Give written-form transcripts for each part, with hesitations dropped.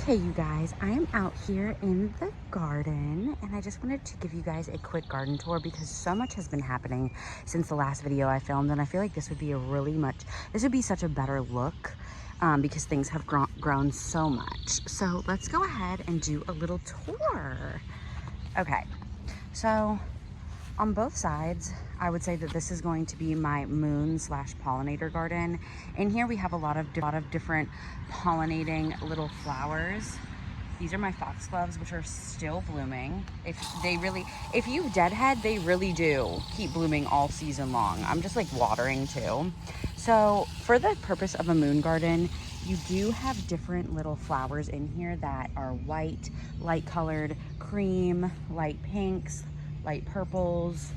Okay, you guys, I am out here in the garden and I just wanted to give you guys a quick garden tour because so much has been happening since the last video I filmed, and I feel like this would be this would be such a better look because things have grown so much. So let's go ahead and do a little tour. Okay, so on both sides, I would say that this is going to be my moon/pollinator garden. In here we have a lot of different pollinating little flowers. These are my foxgloves, which are still blooming. If you deadhead, they really do keep blooming all season long. I'm just like watering too. So for the purpose of a moon garden, you do have different little flowers in here that are white, light colored, cream, light pinks, light purples,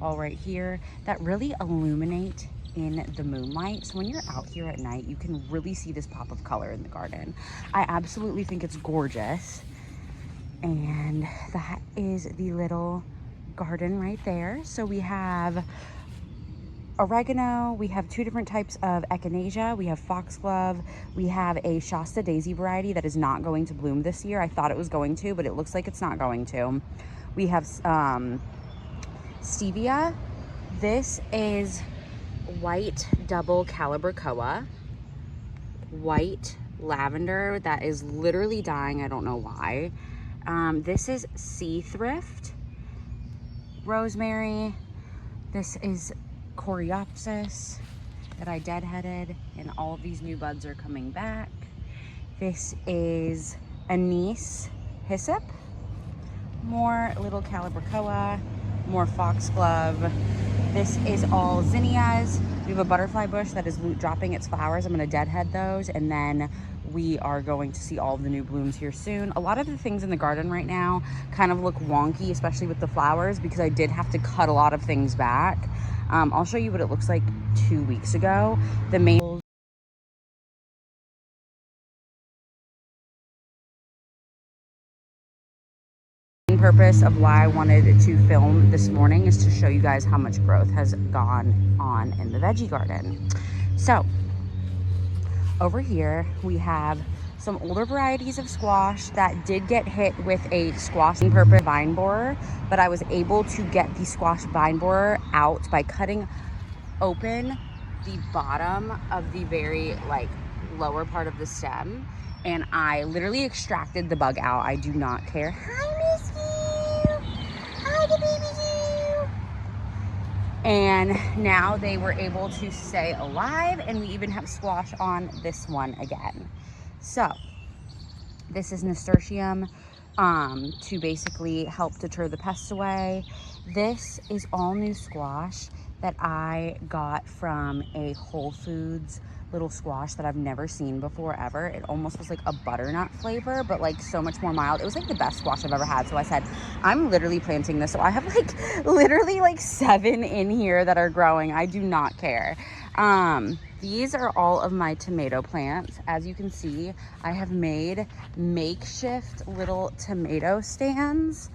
all right here, that really illuminate in the moonlight. So when you're out here at night, you can really see this pop of color in the garden. I absolutely think it's gorgeous. And that is the little garden right there. So we have oregano, we have two different types of echinacea, we have foxglove, we have a Shasta daisy variety that is not going to bloom this year. I thought it was going to, but it looks like it's not going to. We have stevia. This is white double calibrachoa, white lavender that is literally dying. I don't know why. This is sea thrift, rosemary. This is coreopsis that I deadheaded, and all of these new buds are coming back. This is anise hyssop, more little calibrachoa, more foxglove. This is all zinnias. We have a butterfly bush that is dropping its flowers. I'm going to deadhead those, and then we are going to see all of the new blooms here soon. A lot of the things in the garden right now kind of look wonky, especially with the flowers, because I did have to cut a lot of things back. I'll show you what it looks like 2 weeks ago. The main purpose of why I wanted to film this morning is to show you guys how much growth has gone on in the veggie garden. So over here we have some older varieties of squash that did get hit with a squash purpose vine borer, but I was able to get the squash vine borer out by cutting open the bottom of the very lower part of the stem, and I literally extracted the bug out. I do not care. Hi, Miss you. Hi, the baby you. And now they were able to stay alive, and we even have squash on this one again. So this is nasturtium to basically help deter the pests away. This is all new squash that I got from a Whole Foods little squash that I've never seen before ever. It almost was like a butternut flavor, but like so much more mild. It was like the best squash I've ever had. So I said, I'm literally planting this. So I have literally 7 in here that are growing. I do not care. These are all of my tomato plants. As you can see, I have made makeshift little tomato stands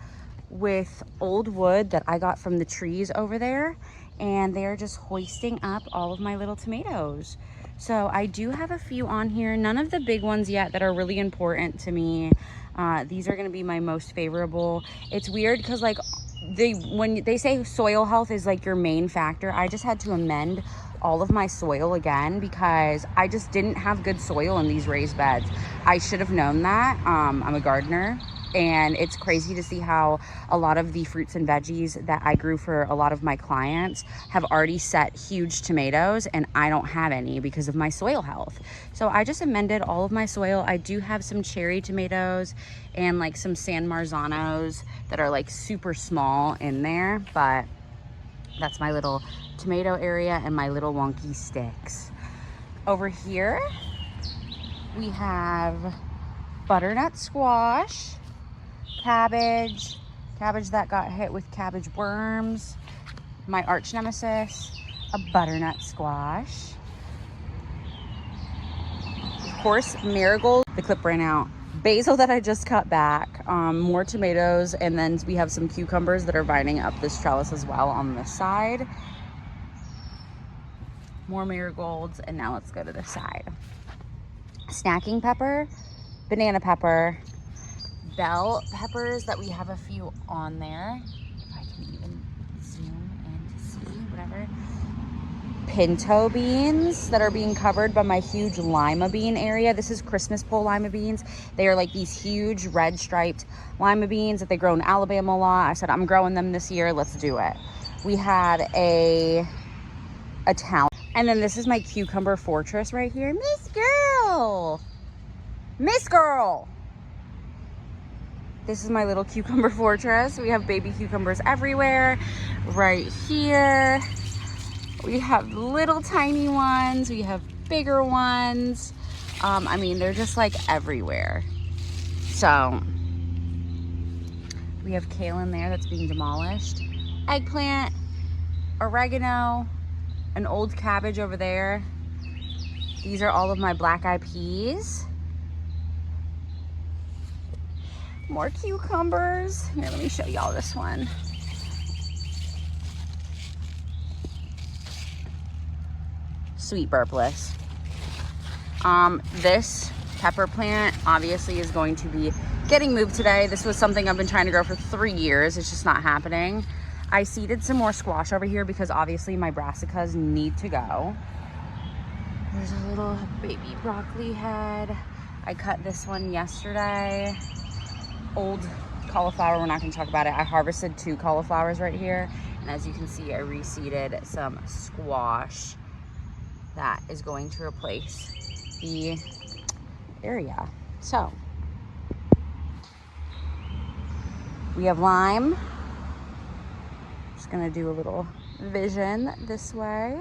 with old wood that I got from the trees over there, and they're just hoisting up all of my little tomatoes. So I do have a few on here, none of the big ones yet that are really important to me. These are going to be my most favorable. It's weird because when they say soil health is your main factor, I just had to amend all of my soil again because I just didn't have good soil in these raised beds. I should have known that. I'm a gardener, and it's crazy to see how a lot of the fruits and veggies that I grew for a lot of my clients have already set huge tomatoes, and I don't have any because of my soil health. So I just amended all of my soil. I do have some cherry tomatoes and some San Marzanos that are super small in there, but that's my little tomato area and my little wonky sticks. Over here we have butternut squash, cabbage that got hit with cabbage worms, my arch nemesis, a butternut squash, of course marigold, the clip ran out, basil that I just cut back, more tomatoes, and then we have some cucumbers that are vining up this trellis as well on this side, more marigolds, and now let's go to this side. Snacking pepper banana pepper, bell peppers that we have a few on there. If I can even zoom in to see, whatever. Pinto beans that are being covered by my huge lima bean area. This is Christmas pole lima beans. They are like these huge red striped lima beans that they grow in Alabama a lot. I said, I'm growing them this year. Let's do it. We had a Italian. And then this is my cucumber fortress right here. Miss Girl. Miss Girl. This is my little cucumber fortress. We have baby cucumbers everywhere. Right here. We have little tiny ones. We have bigger ones. I mean, they're just like everywhere. So we have kale in there that's being demolished. Eggplant, oregano, an old cabbage over there. These are all of my black-eyed peas. More cucumbers. Here, let me show y'all this one. Sweet burpless. This pepper plant obviously is going to be getting moved today. This was something I've been trying to grow for 3 years. It's just not happening. I seeded some more squash over here because obviously my brassicas need to go. There's a little baby broccoli head. I cut this one yesterday. Old cauliflower, we're not going to talk about it. I harvested 2 cauliflowers right here. And as you can see, I reseeded some squash that is going to replace the area. So we have lime. Just gonna do a little vision this way.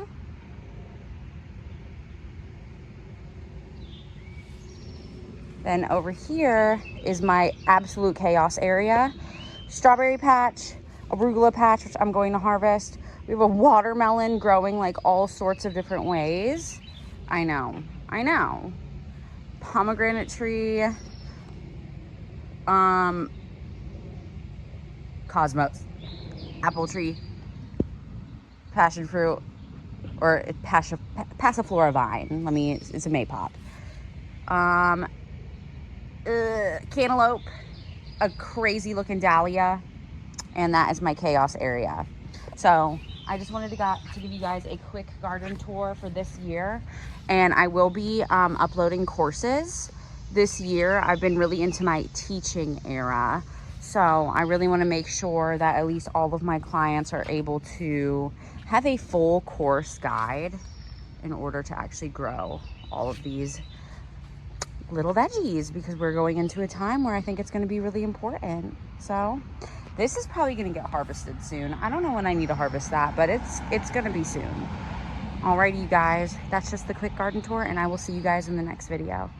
Then over here is my absolute chaos area. Strawberry patch, arugula patch, which I'm going to harvest. We have a watermelon growing like all sorts of different ways. I know. Pomegranate tree. Cosmos. Apple tree. Passion fruit. Or passiflora vine. It's a maypop. Cantaloupe. A crazy looking dahlia. And that is my chaos area. So I just wanted to give you guys a quick garden tour for this year. And I will be uploading courses this year. I've been really into my teaching era. So I really want to make sure that at least all of my clients are able to have a full course guide in order to actually grow all of these little veggies, because we're going into a time where I think it's going to be really important. So this is probably going to get harvested soon. I don't know when I need to harvest that, but it's going to be soon. Alrighty, you guys, that's just the quick garden tour, and I will see you guys in the next video.